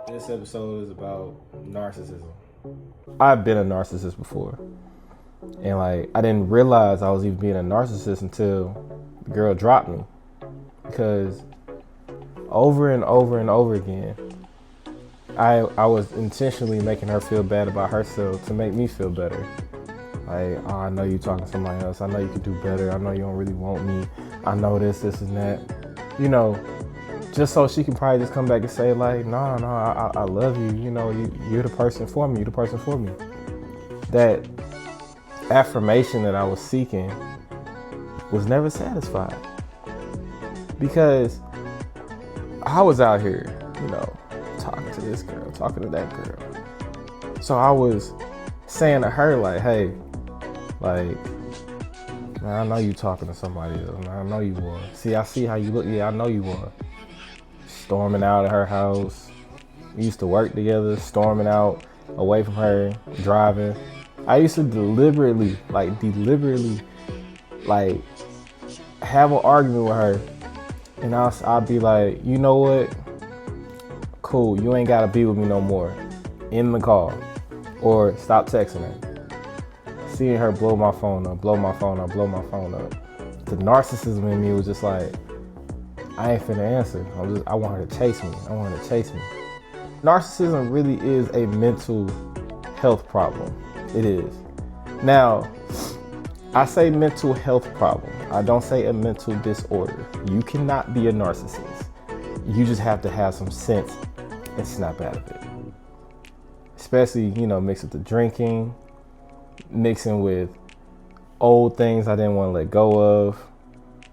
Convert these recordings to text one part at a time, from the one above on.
This episode is about narcissism. I've been a narcissist before. And I didn't realize I was even being a narcissist until the girl dropped me. Because over and over and over again, I was intentionally making her feel bad about herself to make me feel better. Like, oh, I know you talking to somebody else. I know you could do better. I know you don't really want me. I know this and that. You know, just so she can probably just come back and say like, no, I love you. You know, you're the person for me. You're the person for me. That affirmation that I was seeking was never satisfied. Because I was out here, you know, talking to this girl, talking to that girl. So I was saying to her like, hey, like, man, I know you talking to somebody else. Man, I know you are. I see how you look. Yeah, I know you are. Storming out of her house. We used to work together, storming out away from her, driving. I used to deliberately have an argument with her. And I'll be like, you know what? Cool, you ain't gotta be with me no more. In the call. Or stop texting her. Seeing her blow my phone up. The narcissism in me was just like, I ain't finna answer. I want her to chase me. Narcissism really is a mental health problem. It is. Now, I say mental health problem. I don't say a mental disorder. You cannot be a narcissist. You just have to have some sense and snap out of it. Especially, you know, mixed with the drinking, mixing with old things I didn't want to let go of.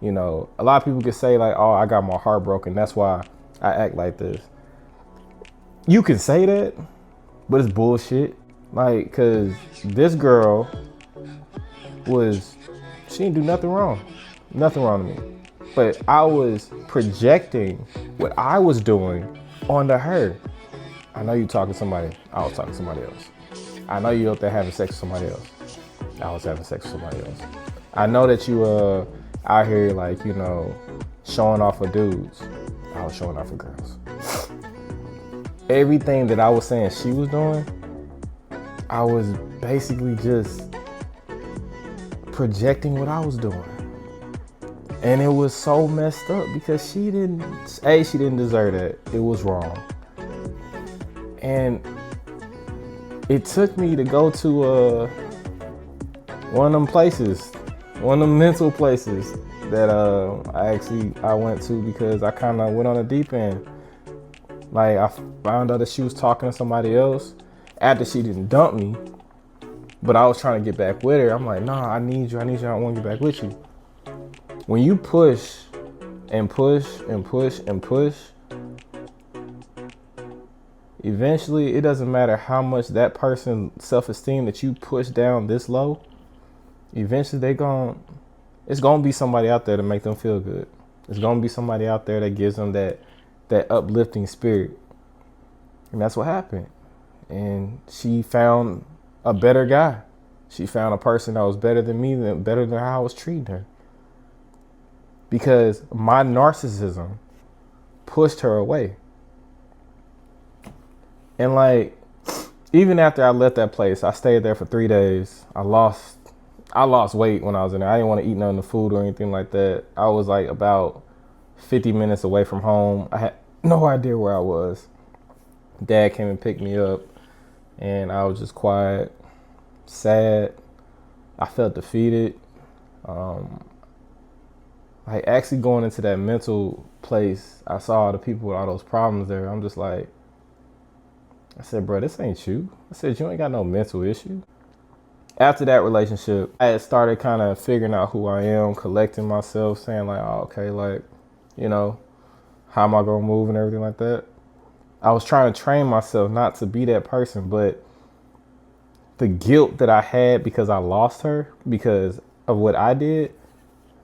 You know, a lot of people could say like, oh, I got my heart broken. That's why I act like this. You can say that, but it's bullshit. Like, cause this girl she didn't do nothing wrong to me. But I was projecting what I was doing onto her. I know you talking to somebody. I was talking to somebody else. I know you up there having sex with somebody else. I was having sex with somebody else. I know that you out here like, you know, showing off for dudes. I was showing off for girls. Everything that I was saying she was doing, I was basically just projecting what I was doing. And it was so messed up because she didn't deserve that. It was wrong. And it took me to go to one of them places, one of them mental places that I went to because I kind of went on a deep end. Like, I found out that she was talking to somebody else after she didn't dump me, but I was trying to get back with her. I'm like, nah, I need you, I want to get back with you. When you push and push and push and push, eventually it doesn't matter how much that person's self-esteem that you push down this low, eventually it's gonna be somebody out there to make them feel good. It's gonna be somebody out there that gives them that uplifting spirit. And that's what happened. And she found a better guy. She found a person that was better than me, better than how I was treating her. Because my narcissism pushed her away. And like, even after I left that place, I stayed there for 3 days. I lost weight when I was in there. I didn't want to eat none of the food or anything like that. I was like about 50 minutes away from home. I had no idea where I was. Dad came and picked me up and I was just quiet, sad. I felt defeated. Like, actually going into that mental place, I saw the people with all those problems there. I'm just like, I said, bro, this ain't you. I said, you ain't got no mental issue. After that relationship, I had started kind of figuring out who I am, collecting myself, saying like, oh, okay, like, you know, how am I gonna move and everything like that. I was trying to train myself not to be that person, but the guilt that I had because I lost her, because of what I did,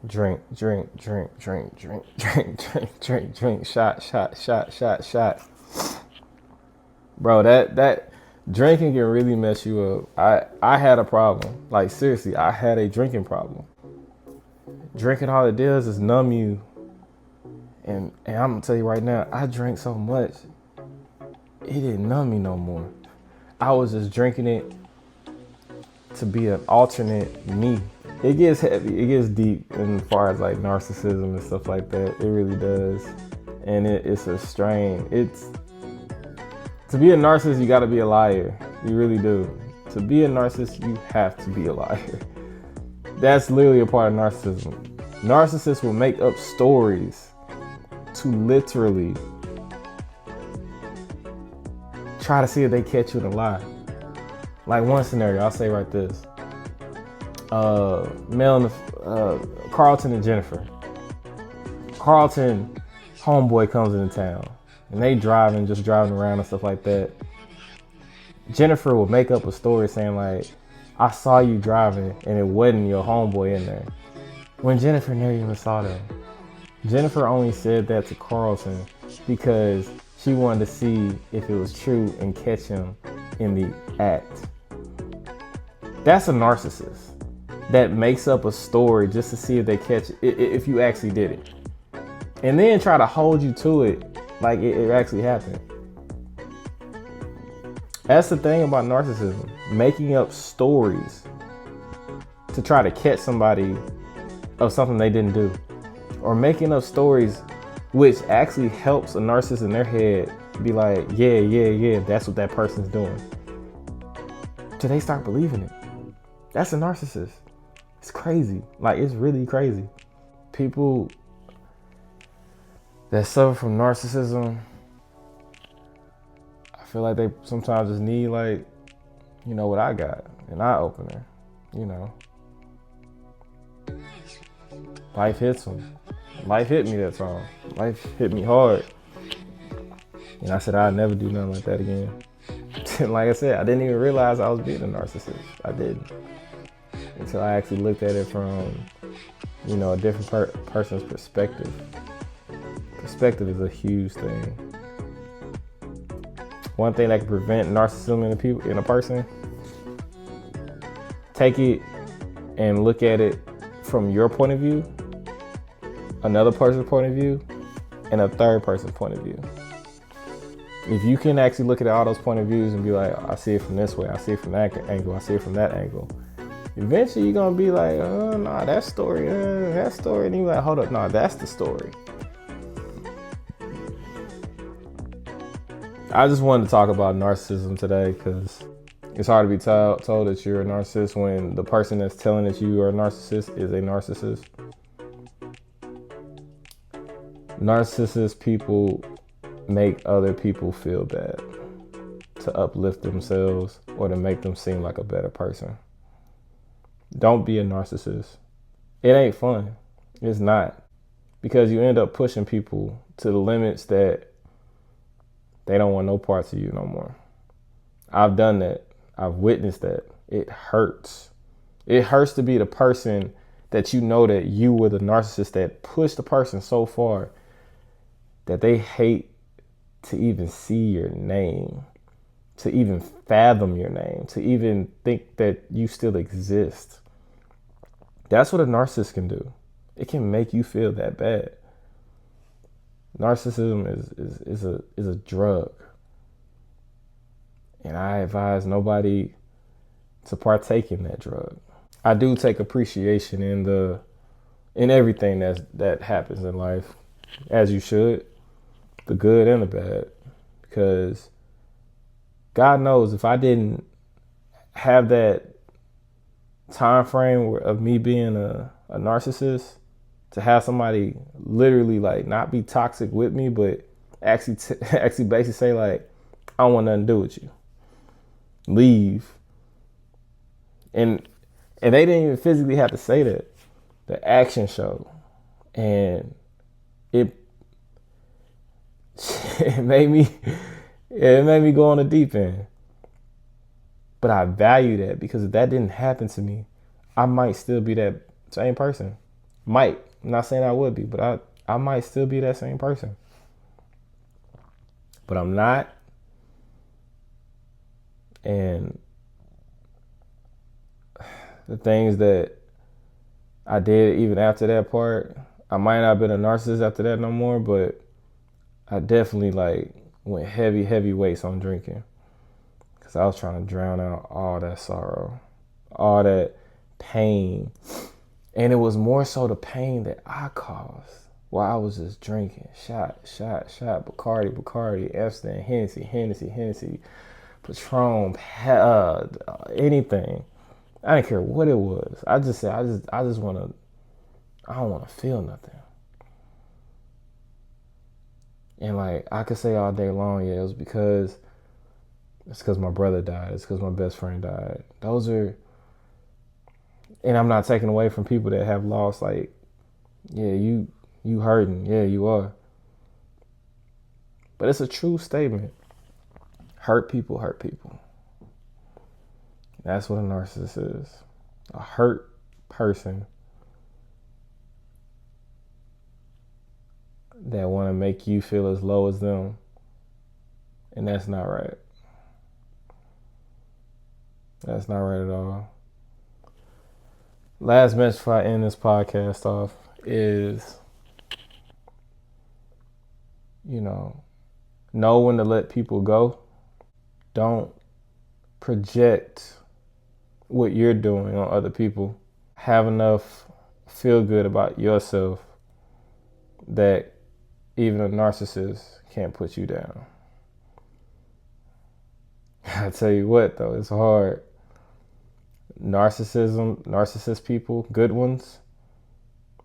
drink, shot. Bro, that drinking can really mess you up. I had a problem. Like, seriously, I had a drinking problem. Drinking, all it does is numb you. And I'm gonna tell you right now, I drank so much, it didn't numb me no more. I was just drinking it to be an alternate me. It gets heavy, it gets deep as far as like narcissism and stuff like that. It really does. And it's a strain. To be a narcissist, you gotta be a liar. You really do. To be a narcissist, you have to be a liar. That's literally a part of narcissism. Narcissists will make up stories to literally try to see if they catch you in a lie. Like one scenario, I'll say right this. Carlton and Jennifer. Carlton, homeboy comes into town and they just driving around and stuff like that. Jennifer will make up a story saying like, I saw you driving and it wasn't your homeboy in there. When Jennifer never even saw them. Jennifer only said that to Carlton because she wanted to see if it was true and catch him in the act. That's a narcissist that makes up a story just to see if they catch it, if you actually did it. And then try to hold you to it like it actually happened. That's the thing about narcissism. Making up stories to try to catch somebody of something they didn't do. Or making up stories which actually helps a narcissist in their head be like, yeah, that's what that person's doing. Till they start believing it. That's a narcissist. It's crazy. Like, it's really crazy. People that suffer from narcissism, I feel like they sometimes just need, like, you know, what I got, an eye opener, you know. Life hits them. Life hit me that time. Life hit me hard. And I said I'd never do nothing like that again. Like I said, I didn't even realize I was being a narcissist. I didn't. Until I actually looked at it from, you know, a different person's perspective. Perspective is a huge thing. One thing that can prevent narcissism in a person, take it and look at it from your point of view, another person's point of view, and a third person's point of view. If you can actually look at all those point of views and be like, I see it from this way, I see it from that angle, I see it from that angle, eventually you're gonna be like, oh, nah, that story, and you're like, hold up, nah, that's the story. I just wanted to talk about narcissism today because it's hard to be told that you're a narcissist when the person that's telling that you are a narcissist is a narcissist. Narcissist people make other people feel bad to uplift themselves or to make them seem like a better person. Don't be a narcissist. It ain't fun. It's not. Because you end up pushing people to the limits that they don't want no parts of you no more. I've done that. I've witnessed that. It hurts. It hurts to be the person that you know that you were the narcissist that pushed the person so far that they hate to even see your name, to even fathom your name, to even think that you still exist. That's what a narcissist can do. It can make you feel that bad. Narcissism is a drug. And I advise nobody to partake in that drug. I do take appreciation in everything that happens in life, as you should, the good and the bad, because God knows if I didn't have that time frame of me being a narcissist, to have somebody literally like not be toxic with me, but actually basically say like, I don't want nothing to do with you. Leave. And they didn't even physically have to say that. The action showed. And it made me go on the deep end. But I value that, because if that didn't happen to me, I might still be that same person. Might. I'm not saying I would be, but I might still be that same person. But I'm not. And the things that I did even after that part, I might not have been a narcissist after that no more, but I definitely like went heavy weights on drinking. Because I was trying to drown out all that sorrow, all that pain. And it was more so the pain that I caused while I was just drinking. Shot, Bacardi, Amsterdam, Hennessy, Patron, anything. I didn't care what it was. I just said, I don't want to feel nothing. And like, I could say all day long, yeah, it's because my brother died. It's because my best friend died. And I'm not taking away from people that have lost, like, yeah, you hurting. Yeah, you are. But it's a true statement. Hurt people. That's what a narcissist is. A hurt person that want to make you feel as low as them. And that's not right. That's not right at all. Last message before I end this podcast off is, know when to let people go. Don't project what you're doing on other people. Have enough feel good about yourself that even a narcissist can't put you down. I tell you what, though, it's hard. Narcissist people, good ones,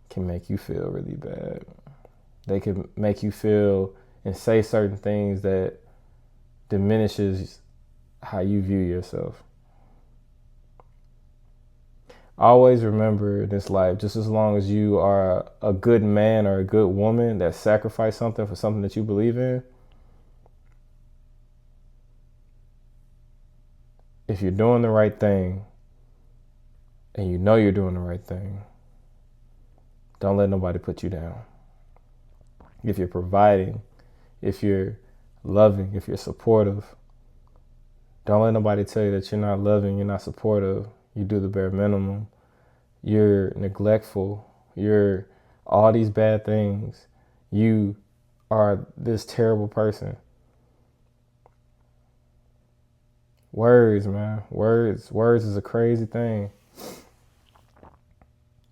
can make you feel really bad. They can make you feel and say certain things that diminishes how you view yourself. Always remember in this life, just as long as you are a good man or a good woman that sacrifice something for something that you believe in, if you're doing the right thing, and you know you're doing the right thing, don't let nobody put you down. If you're providing, if you're loving, if you're supportive, don't let nobody tell you that you're not loving, you're not supportive, you do the bare minimum, you're neglectful, you're all these bad things, you are this terrible person. Words, man. Words is a crazy thing.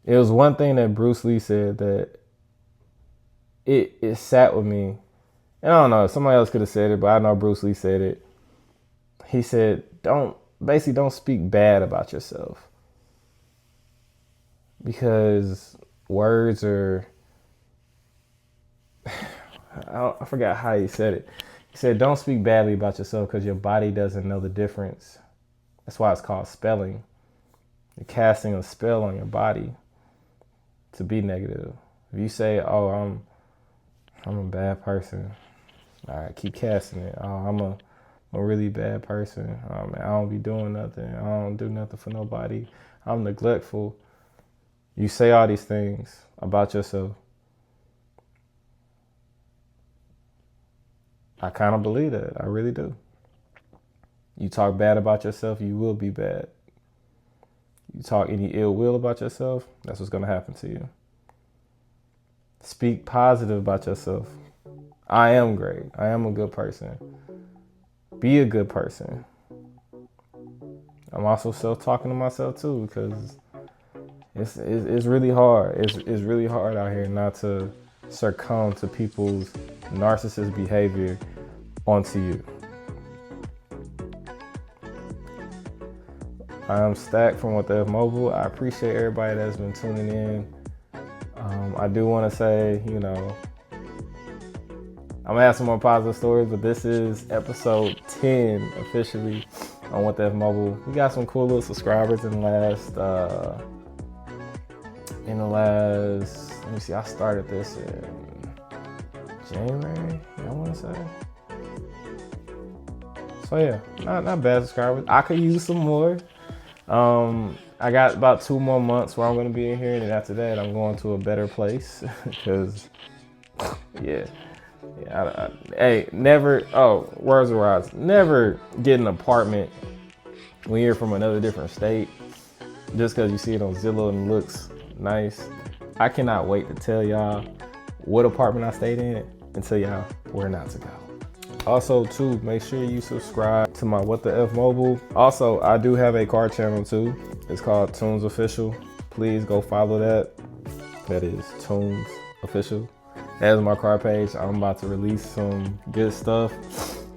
It was one thing that Bruce Lee said that it sat with me. And I don't know, somebody else could have said it, but I know Bruce Lee said it. He said, don't speak bad about yourself. Because words are, I forgot how he said it. He said, don't speak badly about yourself because your body doesn't know the difference. That's why it's called spelling. You're casting a spell on your body to be negative. If you say, oh, I'm a bad person, all right, keep casting it. Oh, I'm a really bad person. I don't be doing nothing. I don't do nothing for nobody. I'm neglectful. You say all these things about yourself. I kind of believe that. I really do. You talk bad about yourself, you will be bad. You talk any ill will about yourself, that's what's going to happen to you. Speak positive about yourself. I am great. I am a good person. Be a good person. I'm also self-talking to myself too, because it's really hard. It's really hard out here not to succumb to people's narcissist behavior onto you. I'm Stack from What the F Mobile. I appreciate everybody that's been tuning in. I do want to say, I'm going to have some more positive stories, but this is episode 10 officially on What the F Mobile. We got some cool little subscribers in the last, let me see, I started this in January, I want to say. So yeah, not bad subscribers. I could use some more. I got about 2 more months where I'm going to be in here, and then after that, I'm going to a better place because, words of words. Never get an apartment when you're from another different state just because you see it on Zillow and it looks nice. I cannot wait to tell y'all what apartment I stayed in and tell y'all where not to go. Also too, make sure you subscribe to my What the F Mobile. Also, I do have a car channel too. It's called Tunes Official. Please go follow that. That is Tunes Official. That is my car page. I'm about to release some good stuff.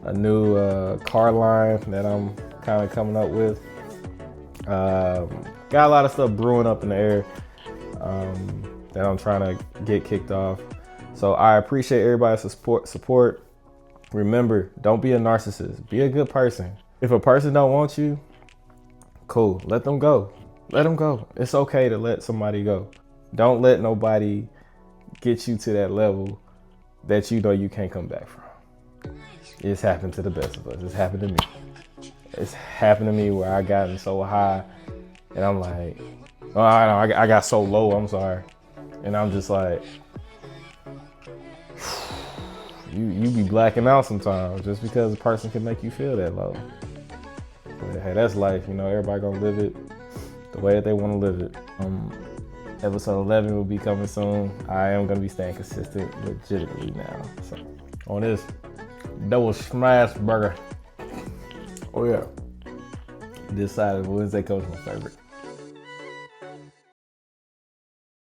A new car line that I'm kind of coming up with. Got a lot of stuff brewing up in the air that I'm trying to get kicked off. So I appreciate everybody's support. Remember, don't be a narcissist. Be a good person. If a person don't want you, cool. Let them go. Let them go. It's okay to let somebody go. Don't let nobody get you to that level that you know you can't come back from. It's happened to the best of us. It's happened to me. It's happened to me where I gotten so high and I'm like, oh, I got so low, I'm sorry. And I'm just like, you be blacking out sometimes just because a person can make you feel that low. But hey, that's life, you know, everybody gonna live it the way that they wanna live it. Episode 11 will be coming soon. I am gonna be staying consistent legitimately now. So on this double smash burger. Oh yeah. This side of Wednesday Coach is my favorite.